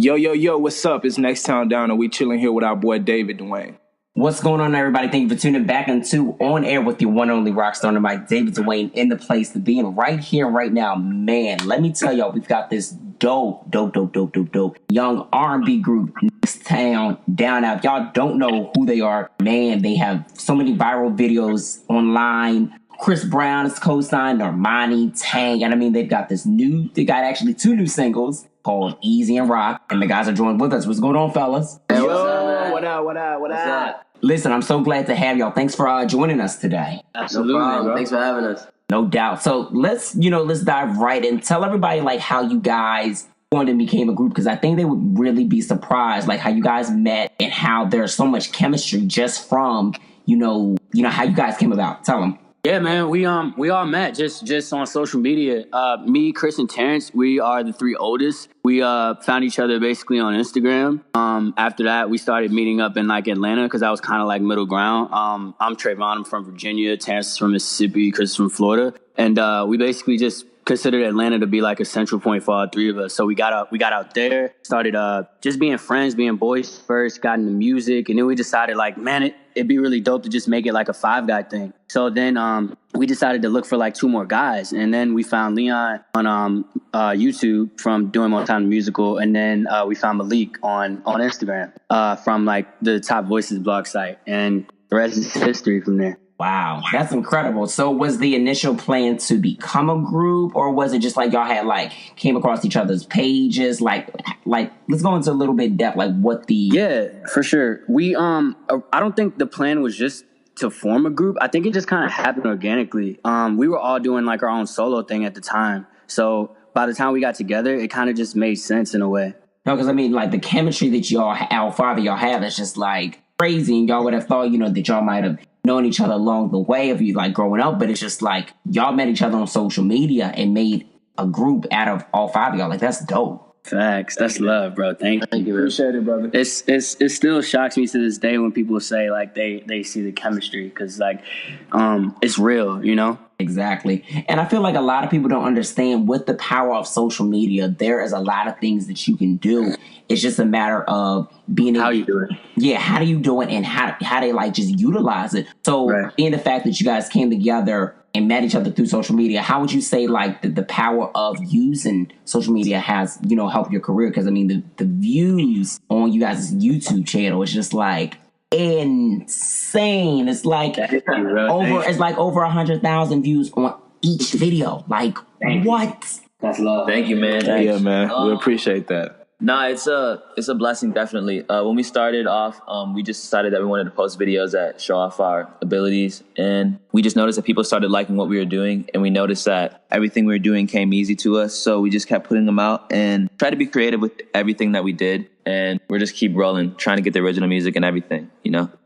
Yo, yo, yo, what's up? It's Next Town Down, and we chilling here with our boy David Duane. What's going on, everybody? Thank you for tuning back into On Air with your one and only rock star tonight, David Duane, in the place to be in right here, right now. Man, let me tell y'all, we've got this dope young R&B group, Next Town Down. Now, if y'all don't know who they are, man, they have so many viral videos online. Chris Brown is co-signed, Normani, Tang, and I mean, they got actually 2 new singles called Easy and Rock, and the guys are joined with us. What's going on, fellas? Hey, what up? Listen, I'm so glad to have y'all. Thanks for joining us today. Absolutely, no problem. Thanks for having us. No doubt. So let's dive right in. Tell everybody like how you guys formed and became a group, because I think they would really be surprised like how you guys met and how there's so much chemistry just from you know how you guys came about. Tell them. Yeah, man, we all met just on social media. Me, Chris, and Terrence, we are the 3 oldest. We found each other basically on Instagram. After that, we started meeting up in like Atlanta because that was kind of like middle ground. I'm Trayvon. I'm from Virginia. Terrence is from Mississippi. Chris is from Florida, and we basically just considered Atlanta to be like a central point for all 3 of us. So we got out there, started just being friends, being boys first, got into music, and then we decided like, man, it'd be really dope to just make it like a 5-guy thing. So then we decided to look for like 2 more guys, and then we found Leon on YouTube from Doing More Time the Musical, and then we found Malik on Instagram from like the Top Voices blog site, and the rest is history from there. Wow, that's incredible. So was the initial plan to become a group, or was it just like y'all had like came across each other's pages? Like let's go into a little bit depth, like what the... Yeah, for sure. We I don't think the plan was just to form a group. I think it just kind of happened organically. We were all doing like our own solo thing at the time. So by the time we got together, it kind of just made sense in a way. No, because I mean like the chemistry that all 5 of y'all have is just like crazy, and y'all would have thought, that y'all might have known each other along the way of you like growing up, but it's just like y'all met each other on social media and made a group out of all 5 of y'all. Like that's dope. Facts. That's love, bro. Thank you. Appreciate it, brother. It still shocks me to this day when people say like they see the chemistry, because like it's real, Exactly. And I feel like a lot of people don't understand with the power of social media, there is a lot of things that you can do. It's just a matter of being how you do it. Yeah, how do you do it, and how they like just utilize it. So in the fact that you guys came together and met each other through social media, how would you say like the power of using social media has, helped your career? Because I mean the views on you guys' YouTube channel is just like insane. It's like over 100,000 views on each video. Like what? That's love. Thank you, man. Yeah, man. We appreciate that. Nah, it's a blessing, definitely. When we started off, we just decided that we wanted to post videos that show off our abilities, and we just noticed that people started liking what we were doing, and we noticed that everything we were doing came easy to us, so we just kept putting them out and tried to be creative with everything that we did, and we're just keep rolling, trying to get the original music and everything,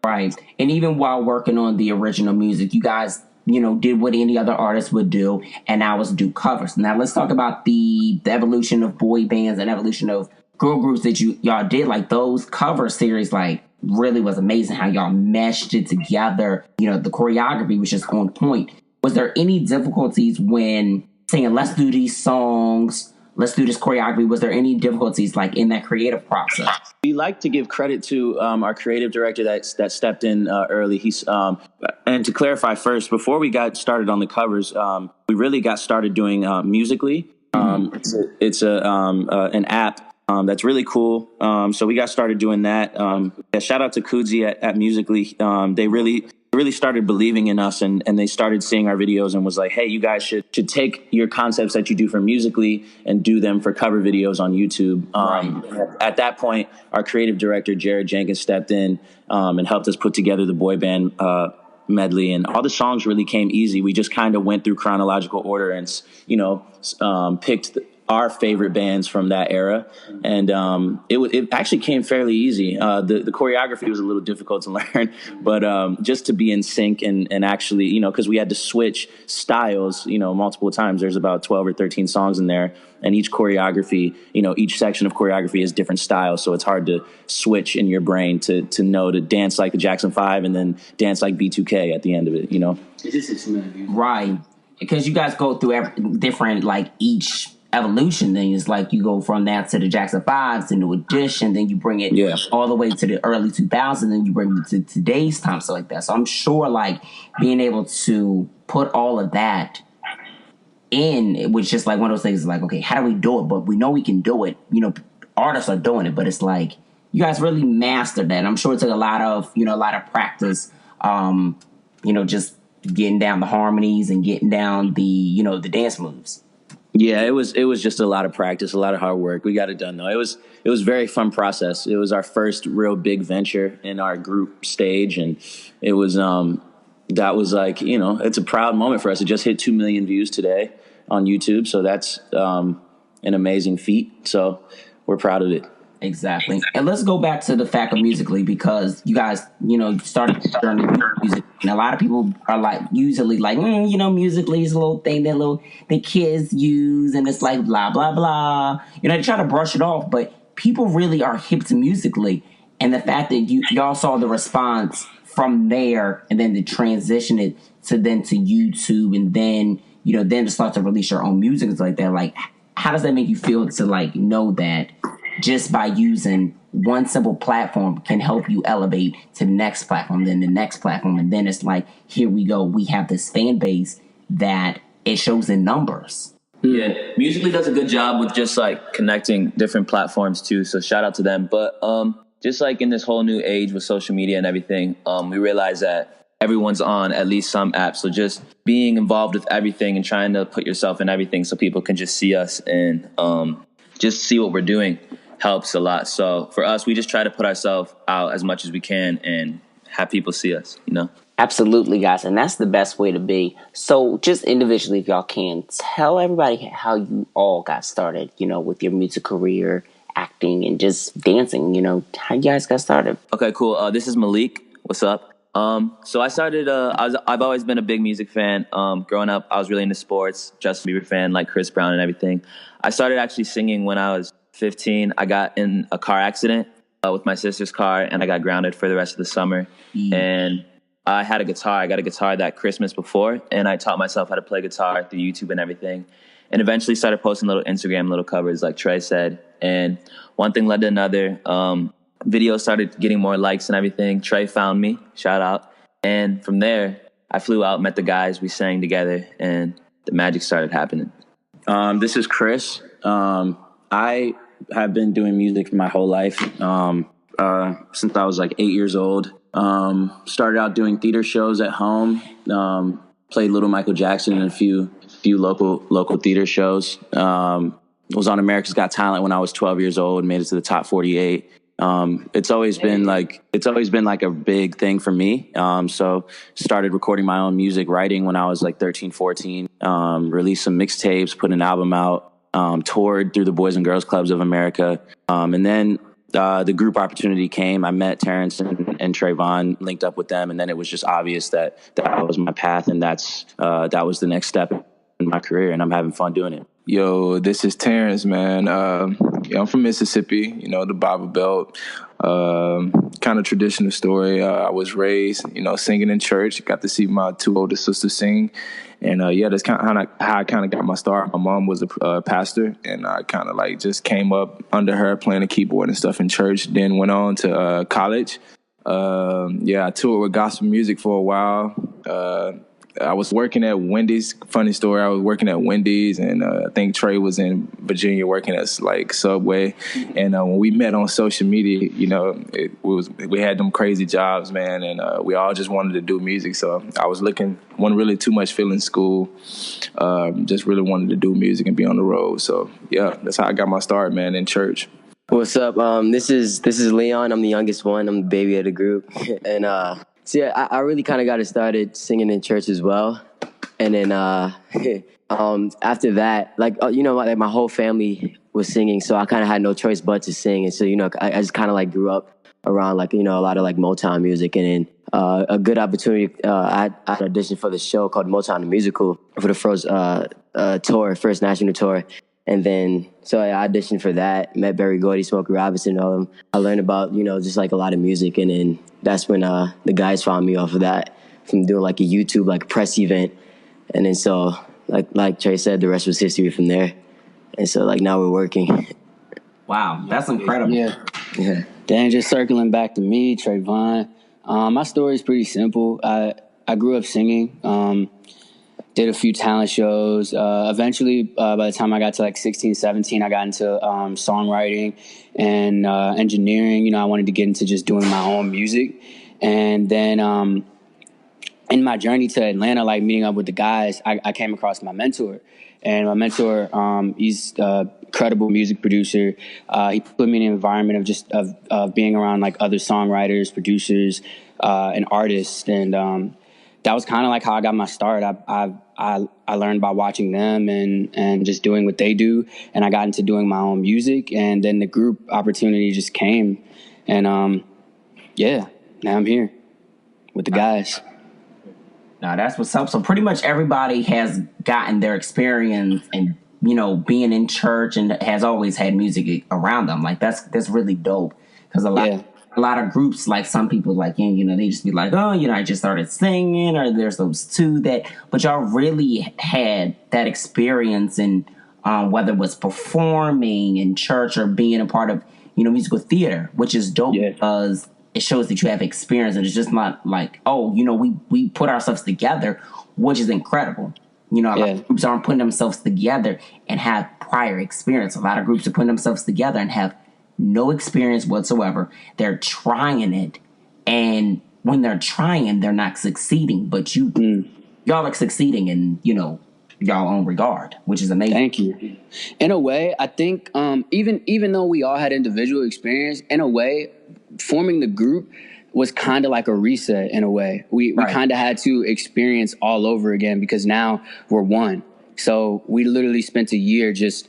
Right. And even while working on the original music, you guys did what any other artist would do, and that was do covers. Now let's talk about the evolution of boy bands and evolution of girl groups that y'all did. Like those cover series, like really was amazing how y'all meshed it together. The choreography was just on point. Was there any difficulties when saying, let's do these songs, let's do this choreography? Was there any difficulties like in that creative process? We like to give credit to our creative director that stepped in early. He's and to clarify first, before we got started on the covers, we really got started doing Musically. It's an app that's really cool. So we got started doing that. Shout out to Kudzi at Musically. They really started believing in us, and they started seeing our videos and was like, hey, you guys should take your concepts that you do for Musically and do them for cover videos on YouTube. At that point, our creative director, Jared Jenkins, stepped in and helped us put together the boy band medley, and all the songs really came easy. We just kind of went through chronological order and, picked our favorite bands from that era, and it actually came fairly easy. The choreography was a little difficult to learn, but just to be in sync and actually, because we had to switch styles, multiple times. There's about 12 or 13 songs in there, and each choreography, each section of choreography is different styles, so it's hard to switch in your brain to know to dance like the Jackson 5 and then dance like B2K at the end of it, It just is right, because you guys go through different, like each evolution. Then it's like you go from that to the Jackson 5s, to New Edition, then you bring it all the way to the early 2000s, and you bring it to today's time, so like that. So I'm sure like being able to put all of that in, it was just like one of those things like, okay, how do we do it? But we know we can do it. You know, artists are doing it, but it's like you guys really mastered that. I'm sure it took a lot of practice, just getting down the harmonies and getting down the dance moves. Yeah, it was just a lot of practice, a lot of hard work. We got it done though. It was a very fun process. It was our first real big venture in our group stage, and it was that was like, it's a proud moment for us. It just hit 2 million views today on YouTube, so that's an amazing feat. So we're proud of it. Exactly. And let's go back to the fact of Musically, because you guys, started the journey with music. And a lot of people are like, usually like, Musically is a little thing that the kids use, and it's like blah, blah, blah. They try to brush it off, but people really are hip to Musically. And the fact that y'all saw the response from there, and then to transition it to YouTube, and then, then to start to release your own music, it's like that. Like, how does that make you feel to like know that just by using one simple platform can help you elevate to the next platform, then the next platform, and then it's like, here we go, we have this fan base that it shows in numbers. Yeah, Musically does a good job with just like connecting different platforms too, so shout out to them. But just like in this whole new age with social media and everything, we realize that everyone's on at least some app. So just being involved with everything and trying to put yourself in everything so people can just see us and just see what we're doing helps a lot. So for us, we just try to put ourselves out as much as we can and have people see us, Absolutely, guys. And that's the best way to be. So just individually, if y'all can, tell everybody how you all got started, with your music career, acting, and just dancing, how you guys got started. Okay, cool. This is Malik. What's up? So I started, I've always been a big music fan. Growing up, I was really into sports, Justin Bieber fan, like Chris Brown and everything. I started actually singing when I was 15. I got in a car accident with my sister's car, and I got grounded for the rest of the summer. And I had a guitar. I got a guitar that Christmas before, and I taught myself how to play guitar through YouTube and everything, and eventually started posting little Instagram, little covers like Trey said. And one thing led to another. Videos started getting more likes and everything. Trey found me, shout out. And from there, I flew out, met the guys, we sang together, and the magic started happening. This is Chris. I have been doing music my whole life, since I was like 8 years old. Started out doing theater shows at home, played Little Michael Jackson in a few local theater shows. Was on America's Got Talent when I was 12 years old, made it to the top 48. It's always been like a big thing for me. So started recording my own music, writing when I was like 13, 14, released some mixtapes, put an album out, toured through the Boys and Girls Clubs of America. And then the group opportunity came. I met Terrence and Trayvon, linked up with them, and then it was just obvious that was my path, and that was the next step in my career, and I'm having fun doing it. Yo, this is Terrence, man. I'm from Mississippi, the Bible Belt. Kind of traditional story. I was raised, singing in church. Got to see my two older sisters sing. And that's kind of how I kind of got my start. My mom was a pastor, and I kind of like just came up under her playing the keyboard and stuff in church. Then went on to college. I toured with gospel music for a while. I was working at Wendy's. Funny story. I was working at Wendy's, and I think Trey was in Virginia working at like Subway. And when we met on social media, we had them crazy jobs, man, and we all just wanted to do music. So I was wasn't really too much feeling school. Just really wanted to do music and be on the road. So yeah, that's how I got my start, man, in church. What's up? This is Leon. I'm the youngest one. I'm the baby of the group, and so yeah, I really kind of got it started singing in church as well, and then after that, like my whole family was singing, so I kind of had no choice but to sing, and so I just kind of like grew up around like a lot of like Motown music, and then a good opportunity. I auditioned for the show called Motown the Musical for the first national tour. And then, so I auditioned for that, met Berry Gordy, Smokey Robinson, all of them. I learned about, just like a lot of music. And then that's when the guys found me off of that from doing like a YouTube, like press event. And then so, like Trey said, the rest was history from there. and so like now we're working. Wow, that's incredible. Yeah. Then just circling back to me, Trayvon. My story is pretty simple. I grew up singing. Did a few talent shows. Eventually, by the time I got to like 16, 17, I got into songwriting and engineering. You know, I wanted to get into just doing my own music. And then in my journey to Atlanta, like meeting up with the guys, I came across my mentor. And my mentor, he's a credible music producer. He put me in an environment of just of being around like other songwriters, producers, and artists. And that was kind of like how I got my start. I learned by watching them and just doing what they do. And I got into doing my own music. And then the group opportunity just came. And yeah, now I'm here with the guys. Now that's what's up. So pretty much everybody has gotten their experience and, you know, being in church and has always had music around them. Like that's really dope. Because a lot of groups, like some people like, you know, they just be like, oh, you know, I just started singing, or there's those two that, but y'all really had that experience in whether it was performing in church or being a part of, you know, musical theater, which is dope because it shows that you have experience, and it's just not like, oh, you know, we put ourselves together, which is incredible. You know, a lot of groups aren't putting themselves together and have prior experience. A lot of groups are putting themselves together and have no experience whatsoever. They're trying it, and when they're trying, they're not succeeding. But y'all are succeeding in, you know, y'all own regard, which is amazing. Thank you. In a way, I think even though we all had individual experience, in a way, forming the group was kind of like a reset. In a way, we kind of had to experience all over again because now we're one. So we literally spent a year just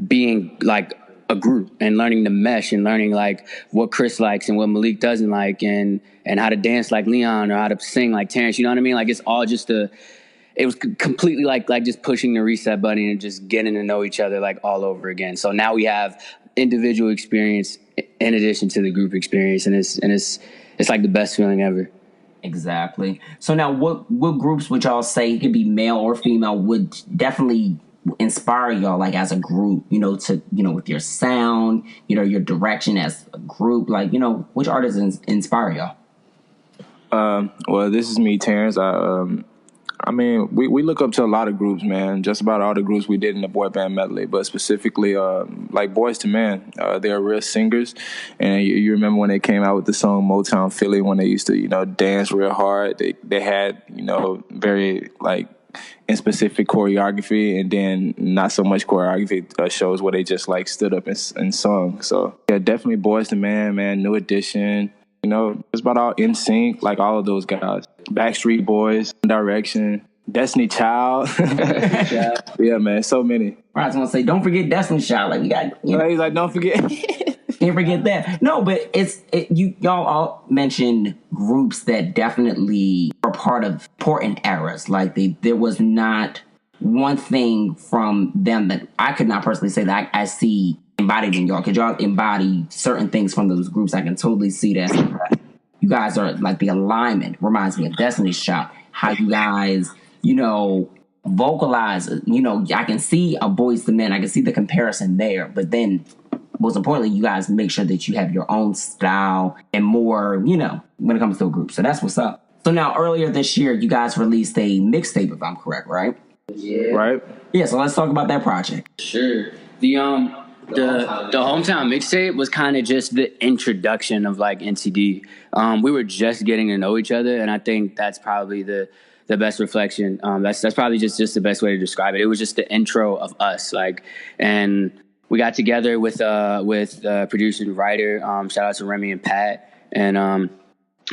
being like a group and learning to mesh and learning like what Chris likes and what Malik doesn't like, and how to dance like Leon or how to sing like Terrence. You know what I mean? Like it's all just it was completely like just pushing the reset button and just getting to know each other like all over again. So now we have individual experience in addition to the group experience, and it's like the best feeling ever. Exactly. So now what groups would y'all say, it could be male or female, would definitely inspire y'all like as a group, you know, to, you know, with your sound, you know, your direction as a group, like, you know, which artists inspire y'all? Well, this is me, Terrence. I mean, we look up to a lot of groups, man. Just about all the groups we did in the boy band medley, but specifically, like Boys to Men, they're real singers. And you remember when they came out with the song Motown Philly, when they used to, you know, dance real hard. They had, you know, very like in specific choreography, and then not so much choreography shows where they just like stood up and sung. So yeah, definitely Boys to Men, man. New Edition. You know, it's about all NSYNC, like all of those guys. Backstreet Boys, Direction, Destiny Child. Yeah, man, so many. I was gonna say, don't forget Destiny Child. Like we got, you know, he's like, don't forget. Can't forget that. No, but y'all all mentioned groups that definitely were part of important eras. Like there was not one thing from them that I could not personally say that I see embodied in y'all, because y'all embody certain things from those groups. I can totally see that. You guys are like, the alignment reminds me of Destiny's Child. How you guys, you know, vocalize, you know, I can see a Boys to Men. I can see the comparison there. But then, most importantly, you guys make sure that you have your own style and more, you know, when it comes to a group. So that's what's up. So now, earlier this year, you guys released a mixtape, if I'm correct, right? Yeah. Right? Yeah, so let's talk about that project. Sure. The hometown mixtape was kind of just the introduction of like NCD. We were just getting to know each other, and I think that's probably the best reflection. That's probably just the best way to describe it. It was just the intro of us, like, and we got together with producer and writer. Shout out to Remy and Pat, and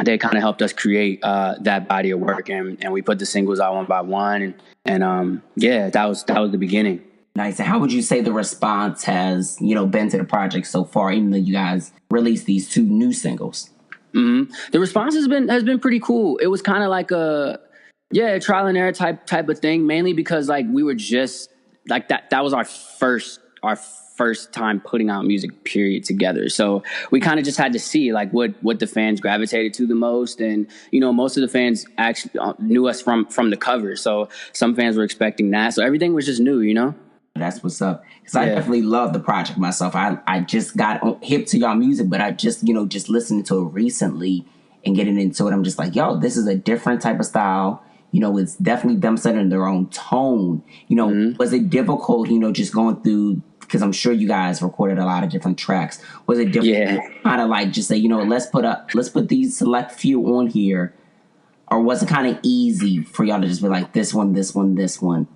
they kind of helped us create that body of work, and we put the singles out one by one, and yeah, that was the beginning. Nice. And how would you say the response has, you know, been to the project so far, even though you guys released these 2 new singles? Mm-hmm. The response has been pretty cool. It was kind of like a trial and error type of thing, mainly because like we were just like that was our first time putting out music period together. So we kind of just had to see like what the fans gravitated to the most, and you know, most of the fans actually knew us from the cover. So some fans were expecting that. So everything was just new, you know. That's what's up. Because I Yeah. definitely love the project myself. I just got hip to y'all music, but I just, just listening to it recently and getting into it, I'm just like, yo, this is a different type of style. It's definitely them setting their own tone. Was it difficult, just going through, because I'm sure you guys recorded a lot of different tracks. Was it difficult kind of like just say, let's put these select few on here? Or was it kind of easy for y'all to just be like, this one, this one, this one?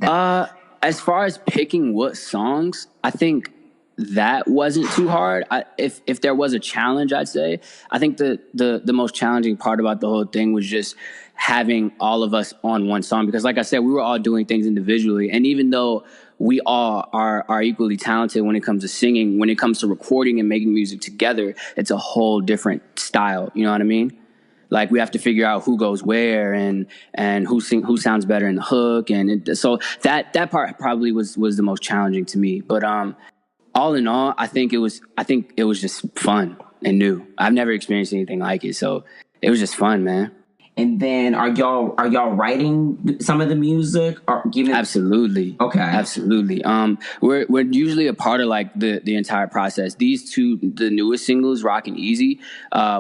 As far as picking what songs, I think that wasn't too hard. If there was a challenge, I'd say I think the most challenging part about the whole thing was just having all of us on one song, because like I said, we were all doing things individually, and even though we all are equally talented when it comes to singing, when it comes to recording and making music together, it's a whole different style. You know what I mean? Like we have to figure out who goes where and who sounds better in the hook, and so that part probably was the most challenging to me. But all in all, I think it was just fun and new. I've never experienced anything like it, so it was just fun, man. And then are y'all writing some of the music or giving? Absolutely. Okay. Absolutely. We're usually a part of like the entire process. These two, the newest singles, Rockin' Easy,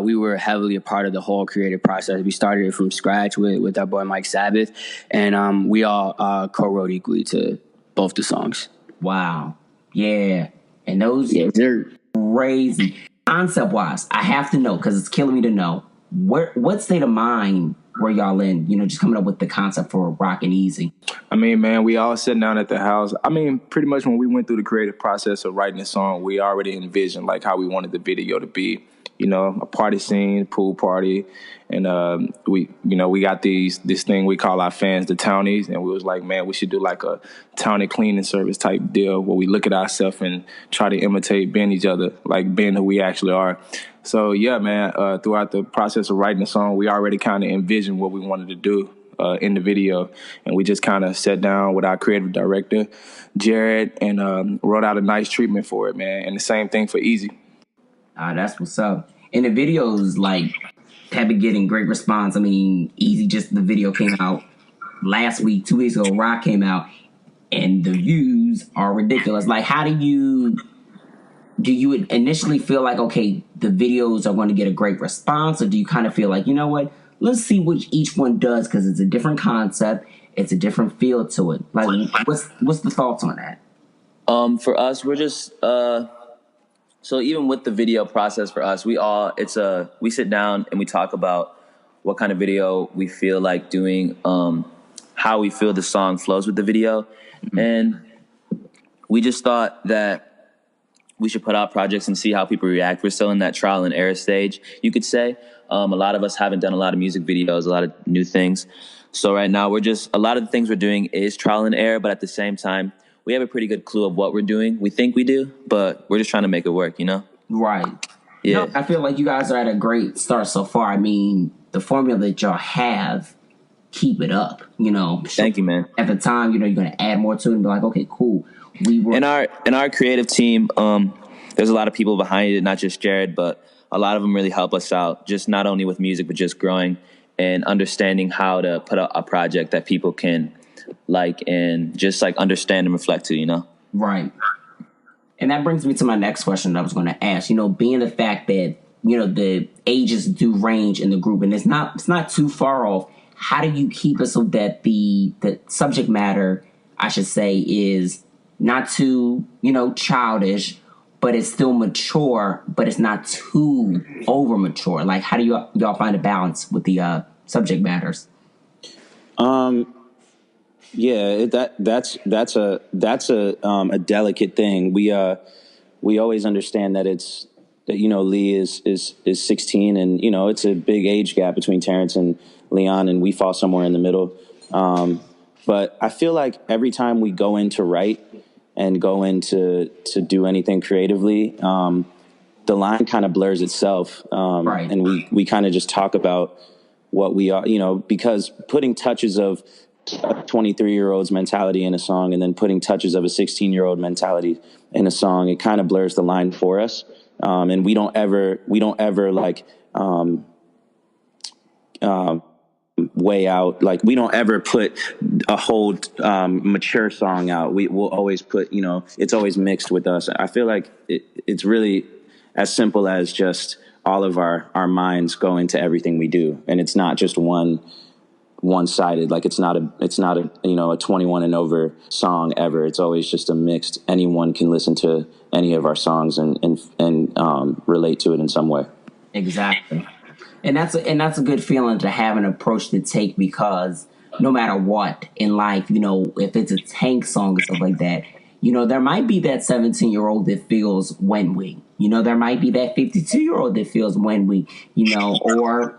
we were heavily a part of the whole creative process. We started it from scratch with our boy Mike Sabbath, and we all co-wrote equally to both the songs. Wow. Yeah. And those they're crazy. Concept wise, I have to know because it's killing me to know. What state of mind were y'all in, just coming up with the concept for Rockin' Easy? I mean, man, we all sitting down at the house. I mean, pretty much when we went through the creative process of writing the song, we already envisioned like how we wanted the video to be. A party scene, pool party, and we got this thing we call our fans the townies, and we was like, man, we should do like a townie cleaning service type deal where we look at ourselves and try to imitate being each other, like being who we actually are. So yeah, man, throughout the process of writing the song, we already kind of envisioned what we wanted to do in the video, and we just kind of sat down with our creative director, Jared, and wrote out a nice treatment for it, man. And the same thing for Easy. That's what's up. And the videos have been getting great response. I mean, Easy, just the video came out last week, 2 weeks ago. Rock came out, and the views are ridiculous. Like, how do you initially feel like, okay, the videos are going to get a great response, or do you kind of feel like, you know what, let's see what each one does because it's a different concept, it's a different feel to it. Like, what's the thoughts on that? For us, we're just so even with the video process for us, we sit down and we talk about what kind of video we feel like doing, how we feel the song flows with the video, and we just thought that we should put out projects and see how people react. We're still in that trial and error stage, you could say. A lot of us haven't done a lot of music videos, a lot of new things. So right now a lot of the things we're doing is trial and error, but at the same time, we have a pretty good clue of what we're doing. We think we do, but we're just trying to make it work, Right. Yeah. I feel like you guys are at a great start so far. I mean, the formula that y'all have, keep it up, Thank you, man. At the time, you're going to add more to it and be like, okay, cool. In our creative team, there's a lot of people behind it, not just Jared, but a lot of them really help us out, just not only with music, but just growing and understanding how to put out a project that people can like and just like understand and reflect to, Right. And that brings me to my next question that I was going to ask, being the fact that, the ages do range in the group and it's not too far off. How do you keep it so that the subject matter, I should say, is not too, childish, but it's still mature, but it's not too over mature? Like, how do y'all find a balance with the subject matters? Yeah, that's a delicate thing. We always understand that Lee is 16, and it's a big age gap between Terrence and Leon, and we fall somewhere in the middle. But I feel like every time we go in to write and go into to do anything creatively, the line kind of blurs itself, Right. and we kind of just talk about what we are, because putting touches of a 23-year-old's mentality in a song and then putting touches of a 16-year-old mentality in a song, it kind of blurs the line for us. And we don't ever like way out. Like we don't ever put a whole mature song out. We will always put, it's always mixed with us. I feel like it's really as simple as just all of our minds go into everything we do, and it's not just one-sided. Like it's not a a 21 and over song ever. It's always just a mixed. Anyone can listen to any of our songs and relate to it in some way. Exactly. And that's a good feeling to have an approach to take, because no matter what in life, if it's a Tank song or stuff like that, there might be that 17-year-old that feels when we, there might be that 52-year-old that feels when we, or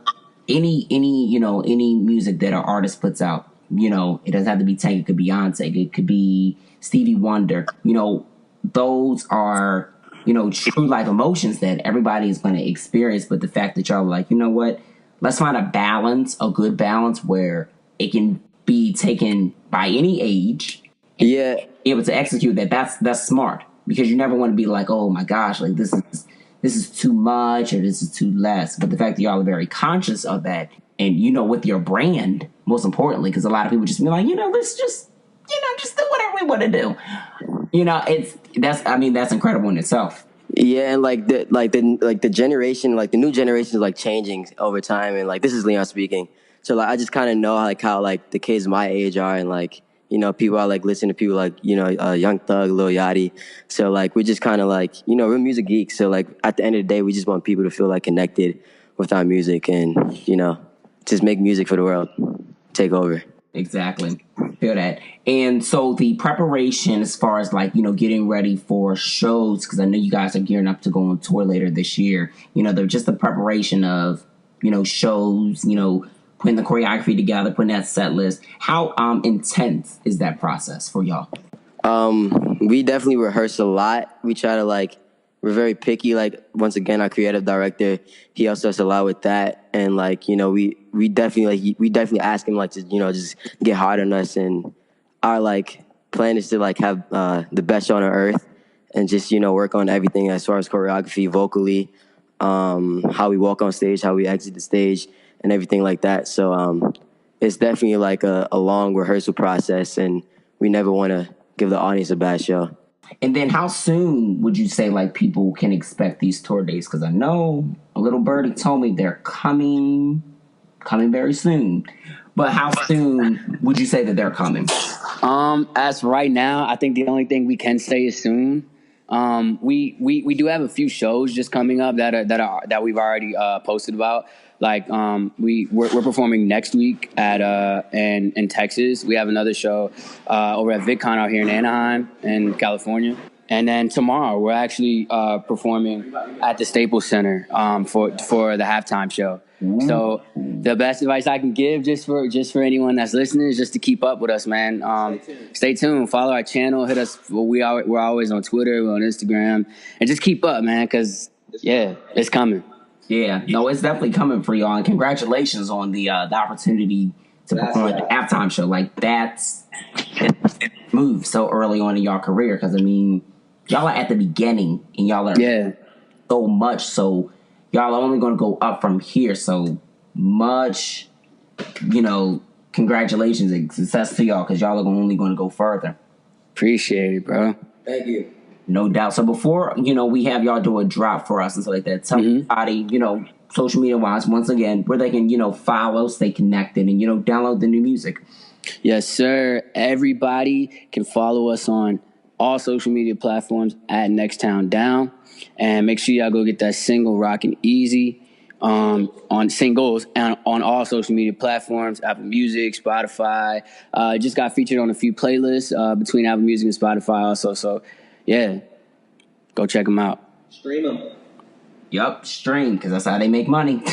any music that an artist puts out, it doesn't have to be Tank. It could be Beyonce. It could be Stevie Wonder. Those are, true life emotions that everybody is going to experience. But the fact that y'all are like, you know what, let's find a good balance where it can be taken by any age. Yeah. Be able to execute that. That's smart, because you never want to be like, oh my gosh, like this is too much or this is too less. But the fact that y'all are very conscious of that, and with your brand, most importantly, because a lot of people just be like, let's just do whatever we want to do. That's incredible in itself. Yeah, and the generation, like the new generation is like changing over time, and like this is Leon speaking. So like I just kind of know how like the kids my age are, and like people are like listening to people like Young Thug, Lil Yachty. So like we're just kind of like we're music geeks. So like at the end of the day, we just want people to feel like connected with our music, and just make music for the world, take over. Exactly. Feel that. And so the preparation as far as like, getting ready for shows, because I know you guys are gearing up to go on tour later this year. They're just the preparation of, shows, putting the choreography together, putting that set list. How intense is that process for y'all? We definitely rehearse a lot. We try to we're very picky. Like once again, our creative director, he helps us a lot with that. And we definitely ask him to just get hard on us. And our plan is to have the best show on earth, and just work on everything as far as choreography, vocally, how we walk on stage, how we exit the stage, and everything like that. So it's definitely a long rehearsal process, and we never want to give the audience a bad show. And then how soon would you say people can expect these tour dates? Because I know a little birdie told me they're coming very soon. But how soon would you say that they're coming? As right now, I think the only thing we can say is soon. We do have a few shows just coming up that we've already posted about. We're performing next week at in Texas. We have another show over at VidCon out here in Anaheim in California. And then tomorrow we're actually performing at the Staples Center for the halftime show. So the best advice I can give just for anyone that's listening is just to keep up with us, man. Stay tuned, follow our channel, hit us. We're always on Twitter, we're on Instagram, and just keep up, man, because it's coming. Yeah, no, it's definitely coming for y'all, and congratulations on the opportunity to perform at the halftime show. That's move so early on in y'all career, because y'all are at the beginning, and y'all are so much. So y'all are only going to go up from here. So much, congratulations and success to y'all, because y'all are only going to go further. Appreciate it, bro. Thank you. No doubt. So before, we have y'all do a drop for us and stuff like that, tell everybody, social media wise, once again, where they can, follow, stay connected, and, download the new music. Yes, sir. Everybody can follow us on all social media platforms at Next Town Down. And make sure y'all go get that single Rockin' Easy on singles and on all social media platforms, Apple Music, Spotify. Just got featured on a few playlists between Apple Music and Spotify also. So, yeah, go check them out. Stream them. Yup, stream, because that's how they make money.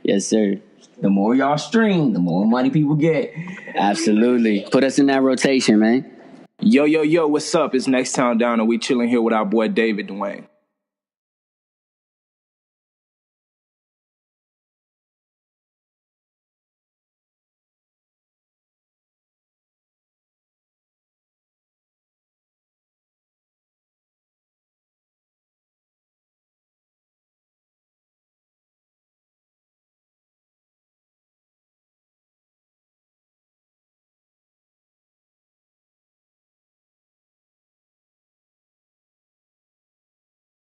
Yes, sir. The more y'all stream, the more money people get. Absolutely. Put us in that rotation, man. Yo, what's up? It's Next Town Down, and we chilling here with our boy David Duane.